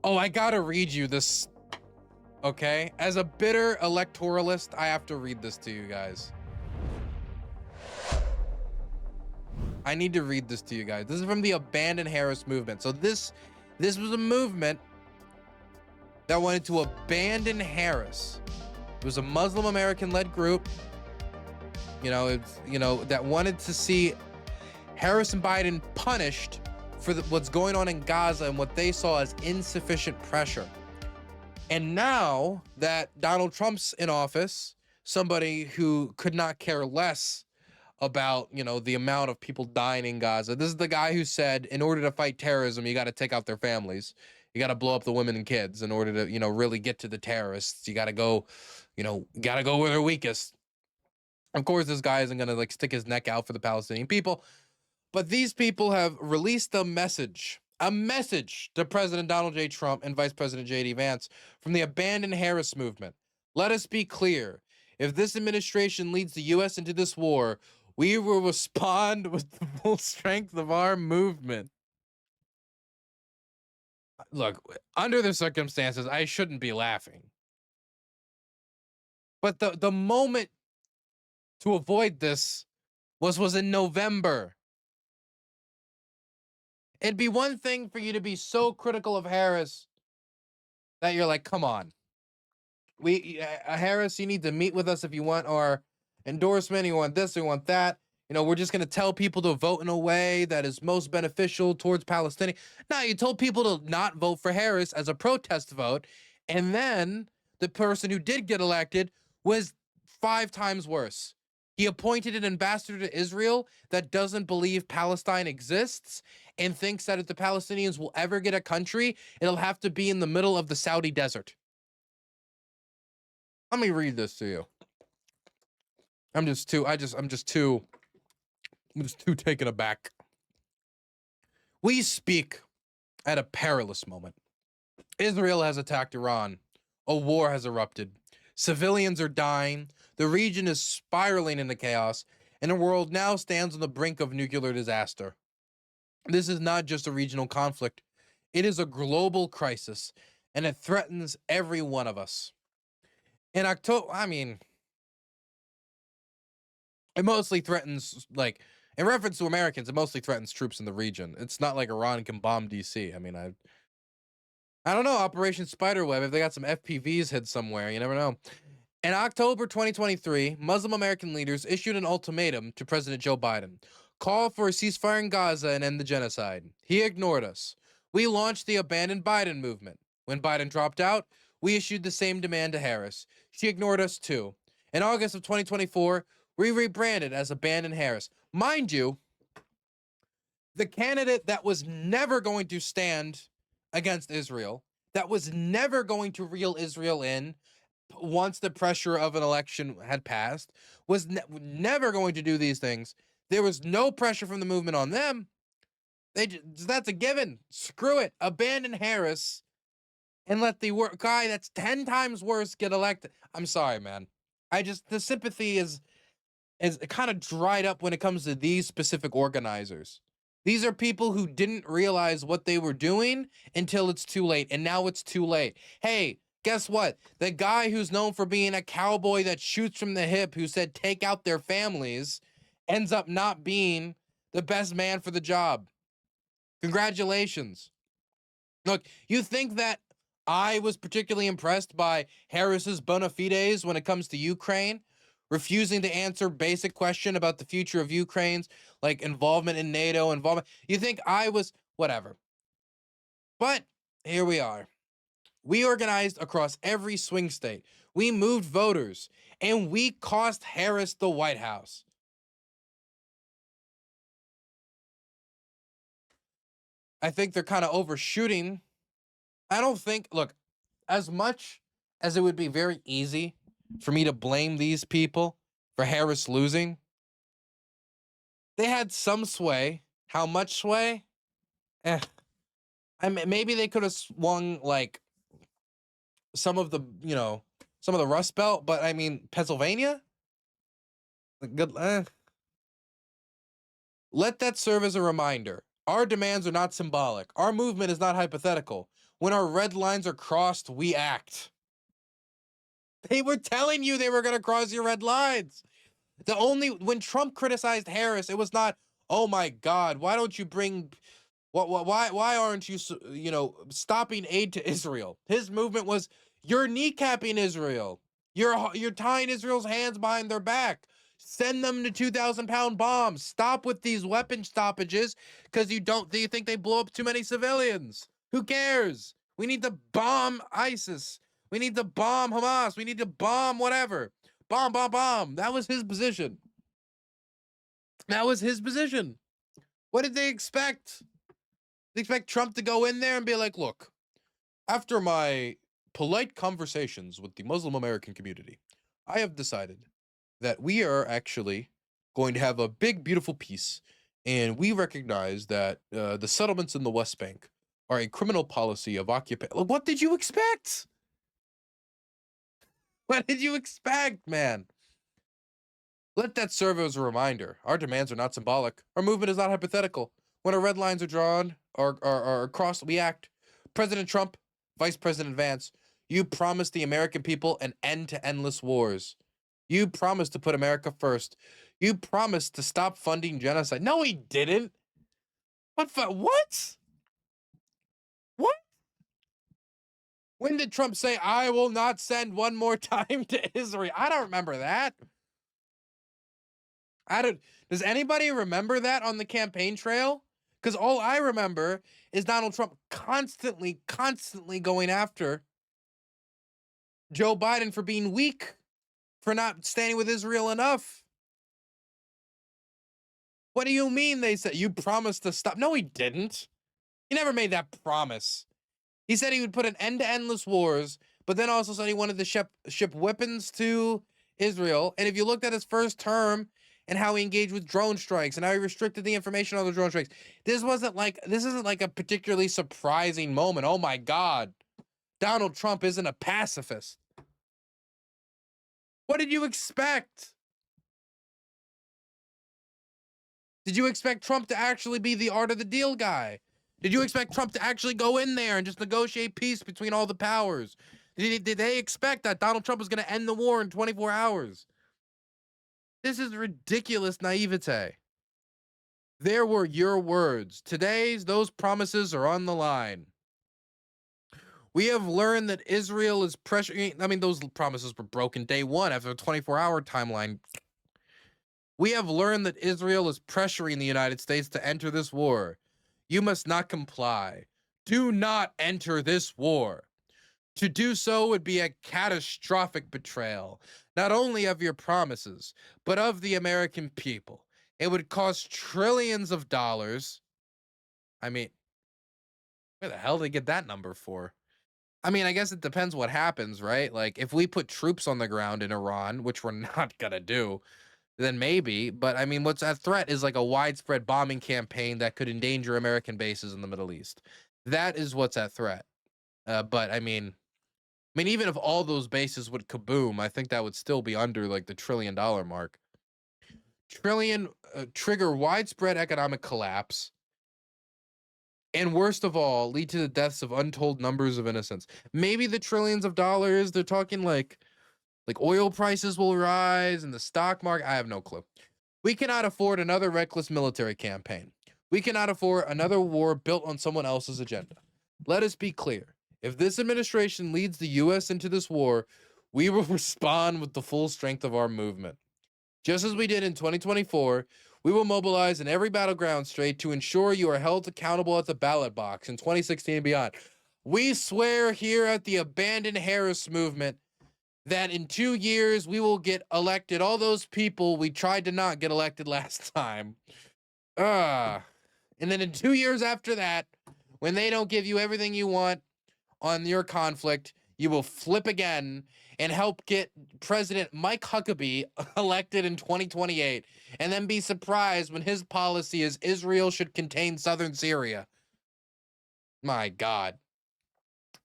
Oh, I gotta read you this. Okay, as a bitter electoralist, I have to read this to you guys. I need to read this to you guys. This is from the Abandon Harris movement. So this was a movement that wanted to abandon Harris. It was a Muslim American-led group, that wanted to see Harris and Biden punished for what's going on in Gaza and what they saw as insufficient pressure. And now that Donald Trump's in office, somebody who could not care less about, the amount of people dying in Gaza. This is the guy who said, in order to fight terrorism, you got to take out their families. You got to blow up the women and kids in order to, really get to the terrorists. You got to go, got to go where they're weakest. Of course, this guy isn't going to stick his neck out for the Palestinian people. But these people have released a message to President Donald J. Trump and Vice President J.D. Vance from the Abandon Harris movement. Let us be clear. If this administration leads the U.S. into this war, we will respond with the full strength of our movement. Look, under the circumstances, I shouldn't be laughing. But the moment to avoid this was in November. It'd be one thing for you to be so critical of Harris that you're like, come on. Harris, you need to meet with us if you want our endorsement, you want this, you want that. We're just going to tell people to vote in a way that is most beneficial towards Palestinians. No, you told people to not vote for Harris as a protest vote. And then the person who did get elected was 5 times worse. He appointed an ambassador to Israel that doesn't believe Palestine exists and thinks that if the Palestinians will ever get a country, it'll have to be in the middle of the Saudi desert. Let me read this to you. I'm just too taken aback. We speak at a perilous moment. Israel has attacked Iran. A war has erupted. Civilians are dying. The region is spiraling into chaos, and the world now stands on the brink of nuclear disaster. This is not just a regional conflict. It is a global crisis, and it threatens every one of us. In October, it mostly threatens, in reference to Americans, it mostly threatens troops in the region. It's not like Iran can bomb DC. I don't know, Operation Spiderweb, if they got some FPVs hid somewhere, you never know. In October 2023, Muslim American leaders issued an ultimatum to President Joe Biden. Call for a ceasefire in Gaza and end the genocide. He ignored us. We launched the Abandon Biden movement. When Biden dropped out, we issued the same demand to Harris. She ignored us too. In August of 2024, we rebranded as Abandon Harris. Mind you, the candidate that was never going to stand against Israel, that was never going to reel Israel in once the pressure of an election had passed, was never going to do these things. There was no pressure from the movement on them. That's a given. Screw it. Abandon Harris and let the guy that's 10 times worse get elected. I'm sorry, man. The sympathy is kind of dried up when it comes to these specific organizers. These are people who didn't realize what they were doing until it's too late, and now it's too late. Hey, guess what? The guy who's known for being a cowboy that shoots from the hip, who said take out their families, ends up not being the best man for the job. Congratulations. Look, you think that I was particularly impressed by Harris's bona fides when it comes to Ukraine? Refusing to answer basic question about the future of Ukraine's involvement in NATO, involvement. You think I was whatever. But here we are. We organized across every swing state. We moved voters, and we cost Harris the White House. I think they're kind of overshooting. I don't think, look, as much as it would be very easy for me to blame these people for Harris losing, they had some sway. How much sway? Maybe they could have swung some of the Rust Belt, but Pennsylvania? Let that serve as a reminder. Our demands are not symbolic. Our movement is not hypothetical. When our red lines are crossed, we act. They were telling you they were going to cross your red lines. When Trump criticized Harris, it was not, oh my God, why don't you bring, why aren't you, stopping aid to Israel? His movement was, you're kneecapping Israel. You're tying Israel's hands behind their back. Send them to 2,000-pound bombs. Stop with these weapon stoppages because do you think they blow up too many civilians? Who cares? We need to bomb ISIS. We need to bomb Hamas. We need to bomb whatever. Bomb, bomb, bomb. That was his position. That was his position. What did they expect? They expect Trump to go in there and be like, look, after my polite conversations with the Muslim American community, I have decided that we are actually going to have a big, beautiful peace. And we recognize that the settlements in the West Bank are a criminal policy of occupation. What did you expect? What did you expect, man? Let that serve as a reminder. Our demands are not symbolic. Our movement is not hypothetical. When our red lines are drawn or crossed, we act. President Trump, Vice President Vance, you promised the American people an end to endless wars. You promised to put America first. You promised to stop funding genocide. No, he didn't. What? What? When did Trump say, I will not send one more time to Israel? I don't remember that. Does anybody remember that on the campaign trail? Because all I remember is Donald Trump constantly going after Joe Biden for being weak, for not standing with Israel enough. What do you mean they said you promised to stop? No, he didn't. He never made that promise. He said he would put an end to endless wars, but then also said he wanted to ship weapons to Israel. And if you looked at his first term and how he engaged with drone strikes and how he restricted the information on the drone strikes, this isn't like a particularly surprising moment. Oh my God, Donald Trump isn't a pacifist. What did you expect? Did you expect Trump to actually be the art of the deal guy? Did you expect Trump to actually go in there and just negotiate peace between all the powers? Did they expect that Donald Trump was going to end the war in 24 hours? This is ridiculous naivete. There were your words. Those promises are on the line. We have learned that Israel is pressuring. I mean, those promises were broken day one after a 24-hour timeline. We have learned that Israel is pressuring the United States to enter this war. You must not comply. Do not enter this war. To do so would be a catastrophic betrayal, not only of your promises, but of the American people. It would cost trillions of dollars. I mean, where the hell did they get that number for? I mean, I guess it depends what happens, right? Like, if we put troops on the ground in Iran, which we're not gonna do, then maybe. But I mean, what's at threat is like a widespread bombing campaign that could endanger American bases in the Middle East. That is what's at threat. But I mean, even if all those bases would kaboom, I think that would still be under like the $1 trillion mark. Trigger widespread economic collapse. And worst of all, lead to the deaths of untold numbers of innocents. Maybe the trillions of dollars, they're talking like oil prices will rise and the stock market. I have no clue. We cannot afford another reckless military campaign. We cannot afford another war built on someone else's agenda. Let us be clear. If this administration leads the U.S. into this war, we will respond with the full strength of our movement. Just as we did in 2024, we will mobilize in every battleground state to ensure you are held accountable at the ballot box in 2016 and beyond. We swear here at the Abandon Harris movement that in 2 years we will get elected all those people we tried to not get elected last time. And then in 2 years after that, when they don't give you everything you want on your conflict, you will flip again and help get President Mike Huckabee elected in 2028, and then be surprised when his policy is Israel should contain southern Syria. My God.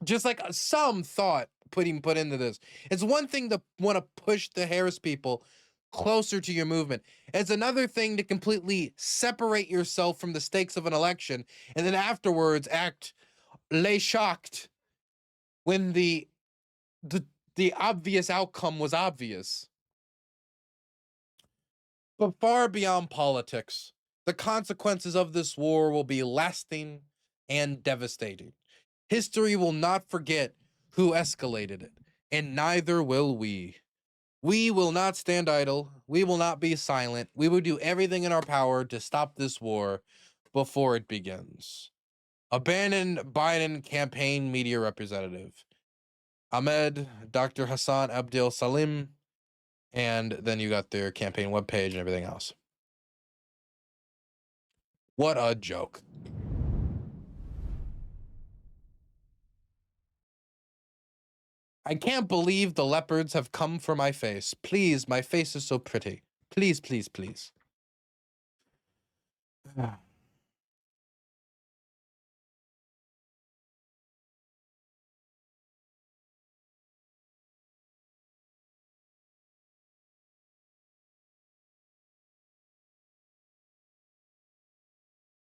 Just like some thought put into this. It's one thing to want to push the Harris people closer to your movement. It's another thing to completely separate yourself from the stakes of an election and then afterwards act lay shocked when the obvious outcome was obvious. But far beyond politics, the consequences of this war will be lasting and devastating. History will not forget who escalated it, and neither will we. We will not stand idle. We will not be silent. We will do everything in our power to stop this war before it begins. Abandoned Biden campaign media representative Ahmed Dr. Hassan Abdel Salim, and then you got their campaign webpage and everything else. What a joke. I can't believe the leopards have come for my face. Please, my face is so pretty. Please, please, please.